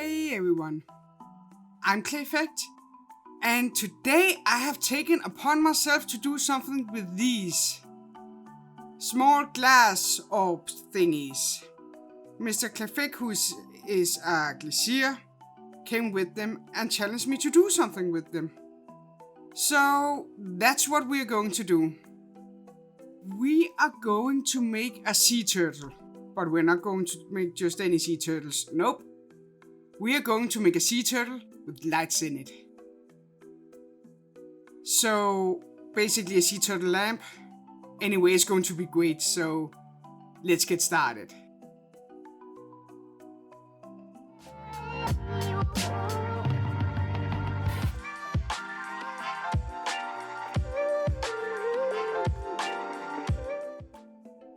Hey everyone, I'm Clayfect, and today I have taken upon myself to do something with these small glass orb thingies. Mr. Clayfect, who is a glacier, came with them and challenged me to do something with them. So that's what we're going to do. We are going to make a sea turtle, but we're not going to make just any sea turtles. Nope. We are going to make a sea turtle with lights in it. So basically a sea turtle lamp. Anyway, it's going to be great, so let's get started.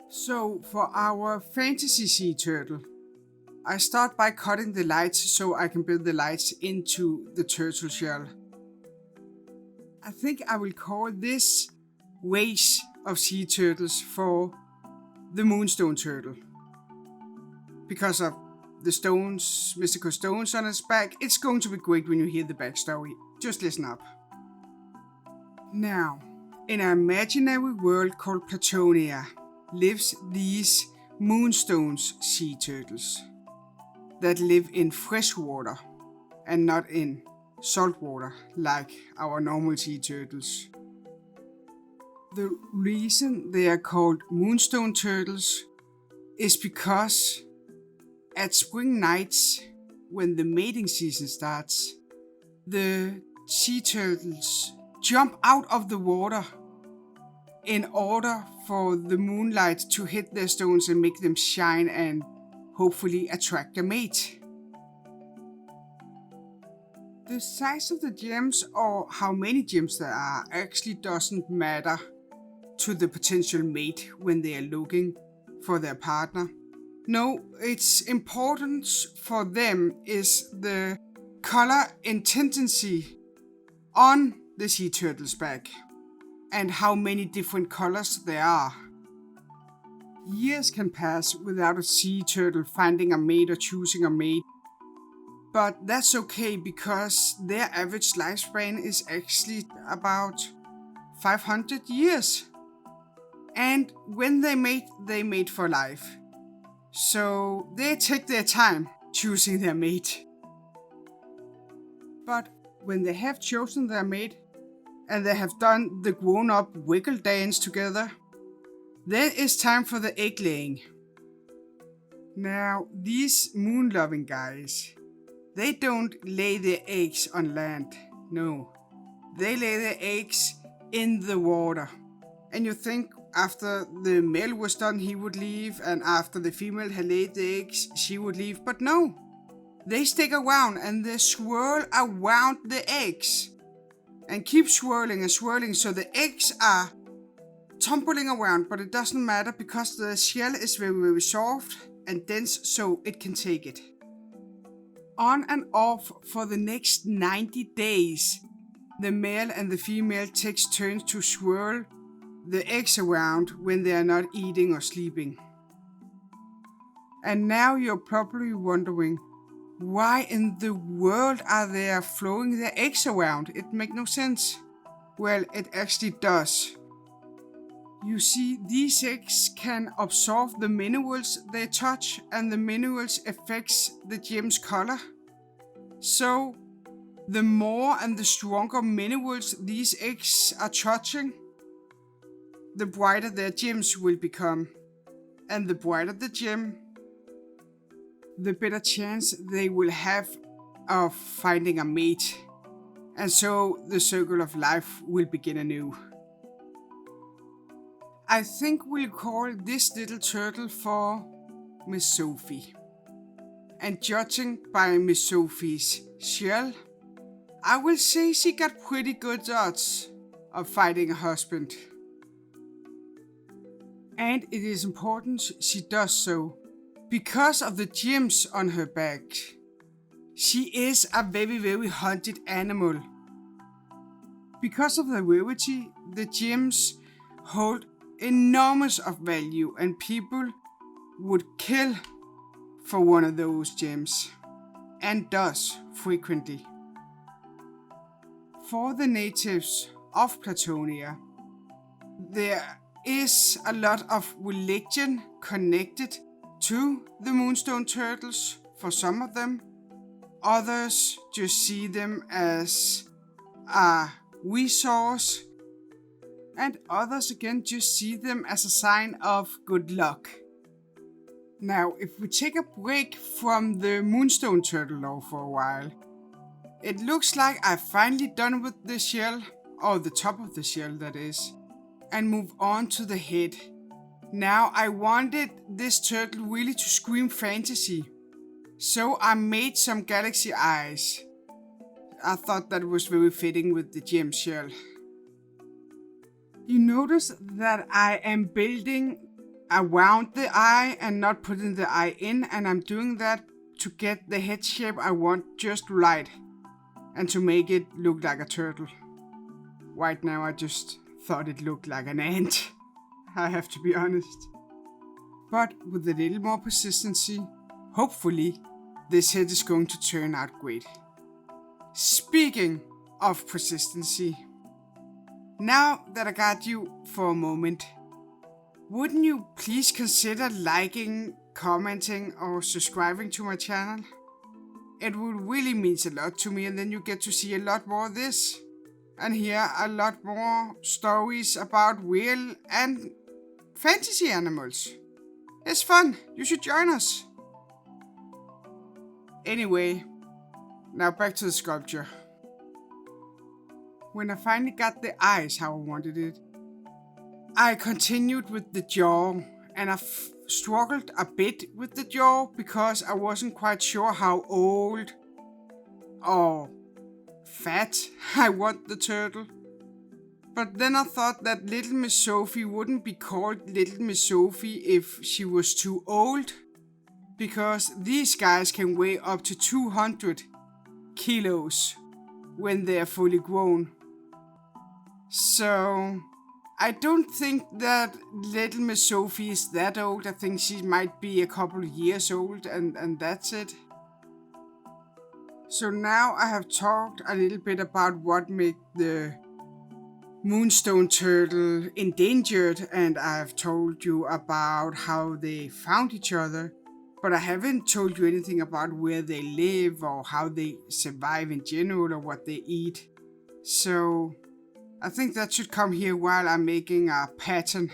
So for our fantasy sea turtle, I start by cutting the lights so I can build the lights into the turtle shell. I think I will call this race of sea turtles for the Moonstone turtle. Because of the stones, mystical stones on its back, it's going to be great when you hear the backstory. Just listen up. Now, in an imaginary world called Platonia, lives these Moonstones sea turtles that live in fresh water and not in salt water like our normal sea turtles. The reason they are called Moonstone turtles is because at spring nights, when the mating season starts, the sea turtles jump out of the water in order for the moonlight to hit their stones and make them shine and hopefully attract a mate. The size of the gems or how many gems there are actually doesn't matter to the potential mate when they are looking for their partner. No, it's important for them is the color intensity on the sea turtle's back and how many different colors there are. Years can pass without a sea turtle finding a mate or choosing a mate, but that's okay because their average lifespan is actually about 500 years. And when they mate for life. So they take their time choosing their mate. But when they have chosen their mate and they have done the grown-up wiggle dance together, then it's time for the egg laying. Now, these moon-loving guys, they don't lay their eggs on land. No, they lay their eggs in the water. And you think after the male was done, he would leave, and after the female had laid the eggs, she would leave. But no, they stick around and they swirl around the eggs and keep swirling and swirling so the eggs are tumbling around, but it doesn't matter because the shell is very, very soft and dense, so it can take it. On and off for the next 90 days, the male and the female takes turns to swirl the eggs around when they are not eating or sleeping. And now you're probably wondering, why in the world are they throwing their eggs around? It makes no sense. Well, it actually does. You see, these eggs can absorb the minerals they touch, and the minerals affects the gem's color. So, the more and the stronger minerals these eggs are touching, the brighter their gems will become. And the brighter the gem, the better chance they will have of finding a mate. And so the circle of life will begin anew. I think we'll call this little turtle for Miss Sofie. And judging by Miss Sofie's shell, I will say she got pretty good odds of finding a husband. And it is important she does so because of the gems on her back. She is a very, very hunted animal. Because of the rarity, the gems hold enormous of value and people would kill for one of those gems. and does frequently. For the natives of Platonia, there is a lot of religion connected to the Moonstone turtles for some of them. Others just see them as a resource, and others again just see them as a sign of good luck. Now, if we take a break from the Moonstone turtle lore for a while, it looks like I've finally done with the shell, or the top of the shell that is, and move on to the head. Now, I wanted this turtle really to scream fantasy, so I made some galaxy eyes. I thought that was very fitting with the gem shell. You notice that I am building around the eye and not putting the eye in, and I'm doing that to get the head shape I want just right and to make it look like a turtle. Right now I just thought it looked like an ant, I have to be honest. But with a little more persistency, hopefully this head is going to turn out great. Speaking of persistency, now that I got you for a moment, wouldn't you please consider liking, commenting or subscribing to my channel? It would really mean a lot to me, and then you get to see a lot more of this and hear a lot more stories about real and fantasy animals. It's fun, you should join us. Anyway, now back to the sculpture. When I finally got the eyes how I wanted it, I continued with the jaw, and I struggled a bit with the jaw because I wasn't quite sure how old or fat I want the turtle. But then I thought that Little Miss Sofie wouldn't be called Little Miss Sofie if she was too old, because these guys can weigh up to 200 kilos when they're fully grown. So I don't think that Little Miss Sofie is that old. I think she might be a couple of years old, and that's it. So now I have talked a little bit about what made the Moonstone turtle endangered, and I've told you about how they found each other, but I haven't told you anything about where they live or how they survive in general or what they eat. So I think that should come here while I'm making a pattern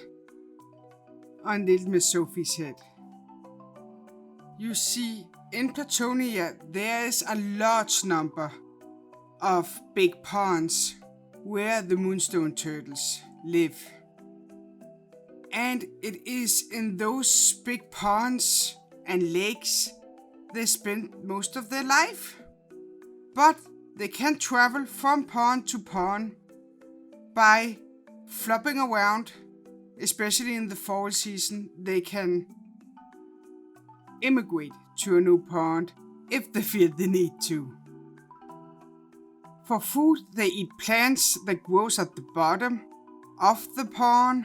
on Little Miss Sofie's head. You see, in Platonia there is a large number of big ponds where the Moonstone turtles live. And it is in those big ponds and lakes they spend most of their life. But they can travel from pond to pond by flopping around, especially in the fall season. They can immigrate to a new pond if they feel the need to. For food, they eat plants that grows at the bottom of the pond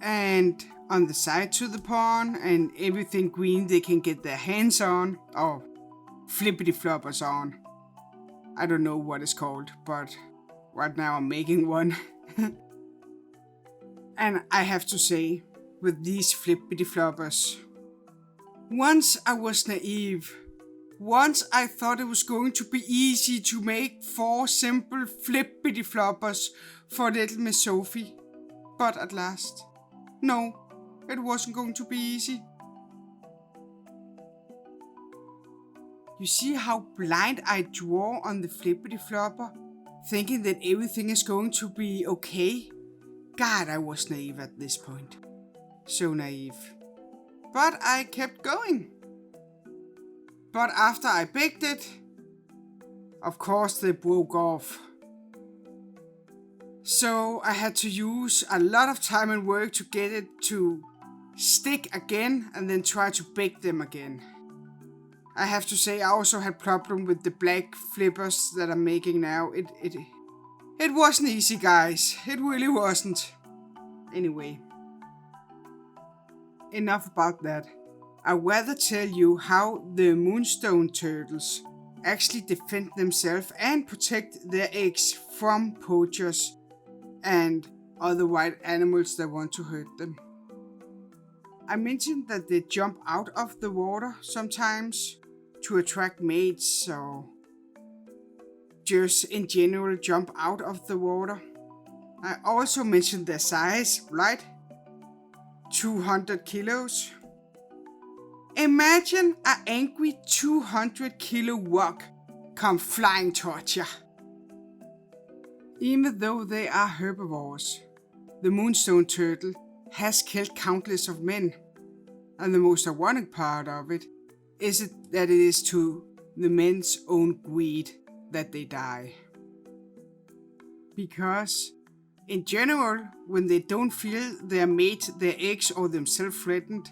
and on the side to the pond, and everything green they can get their hands on or flippity floppers on. I don't know what it's called, but right now I'm making one. And I have to say, with these flippity floppers, once I was naive. Once I thought it was going to be easy to make 4 simple flippity floppers for Little Miss Sofie. But at last, no, it wasn't going to be easy. You see how blind I draw on the flippity flopper, thinking that everything is going to be okay? God, I was naive at this point. So naive. But I kept going. But after I baked it, of course they broke off. So I had to use a lot of time and work to get it to stick again and then try to bake them again. I have to say I also had problem with the black flippers that I'm making now. It wasn't easy, guys. It really wasn't. Anyway, enough about that. I'd rather tell you how the Moonstone turtles actually defend themselves and protect their eggs from poachers and other wild animals that want to hurt them. I mentioned that they jump out of the water sometimes to attract mates, or just in general jump out of the water. I also mentioned their size, right? 200 kilos. Imagine an angry 200 kilo rock come flying towards you. Even though they are herbivores, the Moonstone turtle has killed countless of men. And the most ironic part of it is that it is to the men's own greed that they die. Because, in general, when they don't feel their mate, their eggs, or themselves threatened,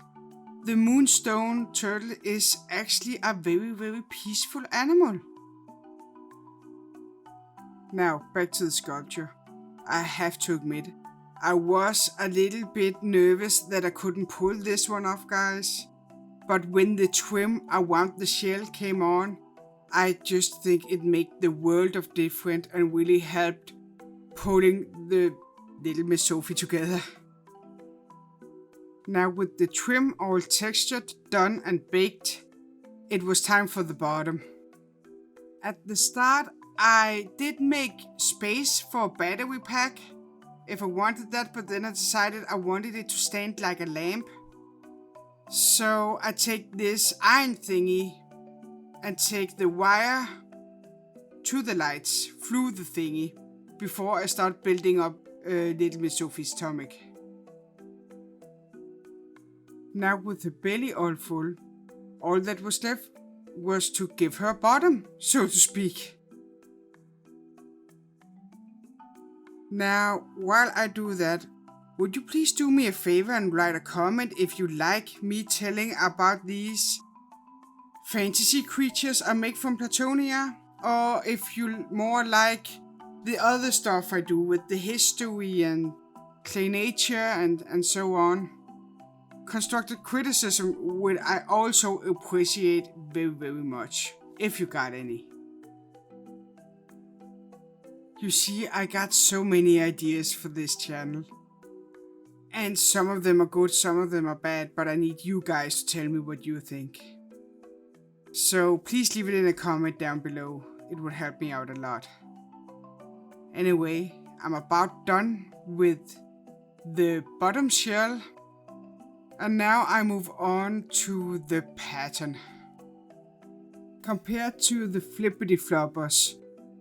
the Moonstone turtle is actually a very, very peaceful animal. Now, back to the sculpture. I have to admit, I was a little bit nervous that I couldn't pull this one off, guys. But when the trim around the shell came on, I just think it made the world of difference and really helped pulling the Little Miss Sofie together. Now with the trim all textured, done and baked, it was time for the bottom. At the start, I did make space for a battery pack if I wanted that, but then I decided I wanted it to stand like a lamp. So I take this iron thingy and take the wire to the lights through the thingy before I start building up Little Miss Sofie's stomach. Now with the belly all full, all that was left was to give her a bottom, so to speak. Now, while I do that, would you please do me a favor and write a comment if you like me telling about these fantasy creatures I make from Platonia, or if you more like the other stuff I do with the history and clay nature and so on. Constructive criticism would I also appreciate very, very much, if you got any. You see, I got so many ideas for this channel. And some of them are good, some of them are bad, but I need you guys to tell me what you think. So please leave it in a comment down below, it would help me out a lot. Anyway, I'm about done with the bottom shell. And now I move on to the pattern. Compared to the flippity floppers,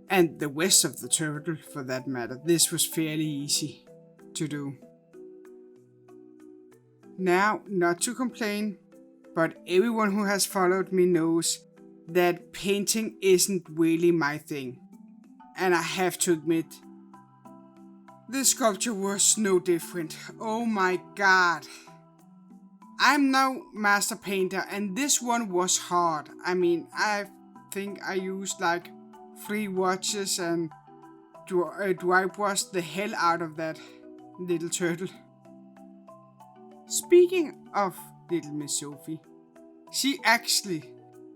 and the rest of the turtle for that matter, this was fairly easy to do. Now, not to complain, but everyone who has followed me knows that painting isn't really my thing. And I have to admit, this sculpture was no different. Oh my god. I'm no master painter and this one was hard. I mean, I think I used like 3 watches and dry brushed the hell out of that little turtle. Speaking of Little Miss Sofie, she actually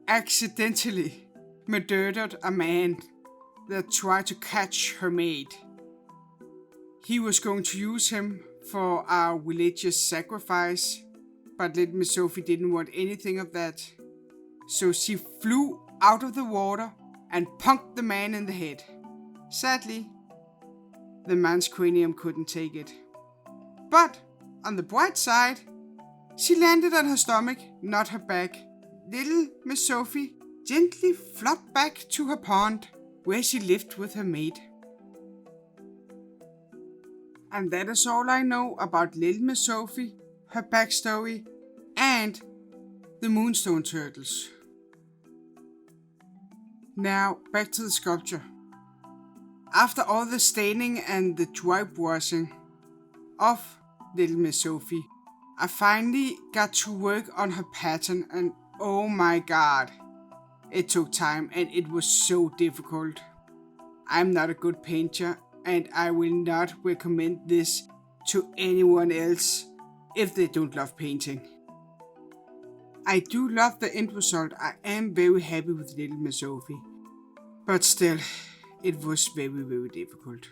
accidentally murdered a man that tried to catch her mate. He was going to use him for a religious sacrifice, but Little Miss Sofie didn't want anything of that. So she flew out of the water and punked the man in the head. Sadly, the man's cranium couldn't take it. But, on the bright side, she landed on her stomach, not her back. Little Miss Sofie gently flopped back to her pond, where she lived with her mate. And that is all I know about Little Miss Sofie, her backstory, and the Moonstone turtles. Now, back to the sculpture. After all the staining and the dry brushing of Little Miss Sofie, I finally got to work on her pattern, and oh my god, it took time and it was so difficult. I'm not a good painter and I will not recommend this to anyone else if they don't love painting. I do love the end result. I am very happy with Little Miss Sofie. But still, it was very, very difficult.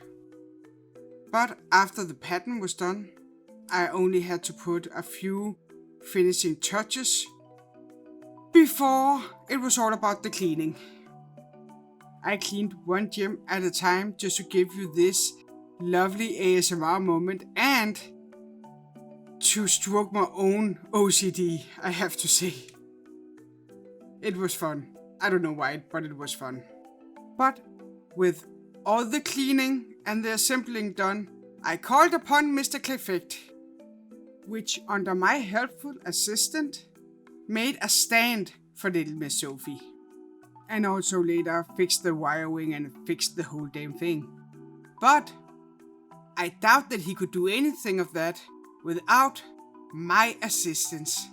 But after the pattern was done, I only had to put a few finishing touches before it was all about the cleaning. I cleaned one gem at a time just to give you this lovely ASMR moment and to stroke my own OCD, I have to say. It was fun. I don't know why, but it was fun. But with all the cleaning and the assembling done, I called upon Mr. Clefect, which under my helpful assistant made a stand for Little Miss Sofie. And also later fixed the wiring and fixed the whole damn thing. But I doubt that he could do anything of that without my assistance.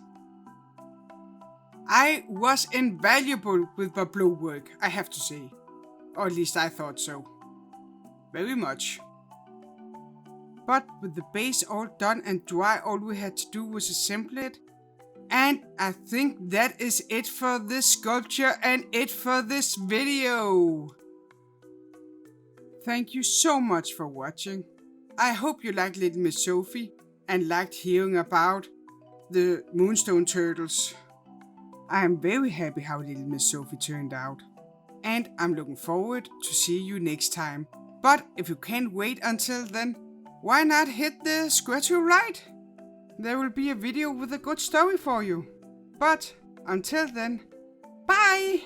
I was invaluable with my blow work, I have to say. Or at least I thought so. Very much. But with the base all done and dry, all we had to do was assemble it. And I think that is it for this sculpture and it for this video. Thank you so much for watching. I hope you liked Little Miss Sofie and liked hearing about the Moonstone turtles. I am very happy how Little Miss Sofie turned out. And I'm looking forward to see you next time. But if you can't wait until then, why not hit the square to right? There will be a video with a good story for you. But until then, bye!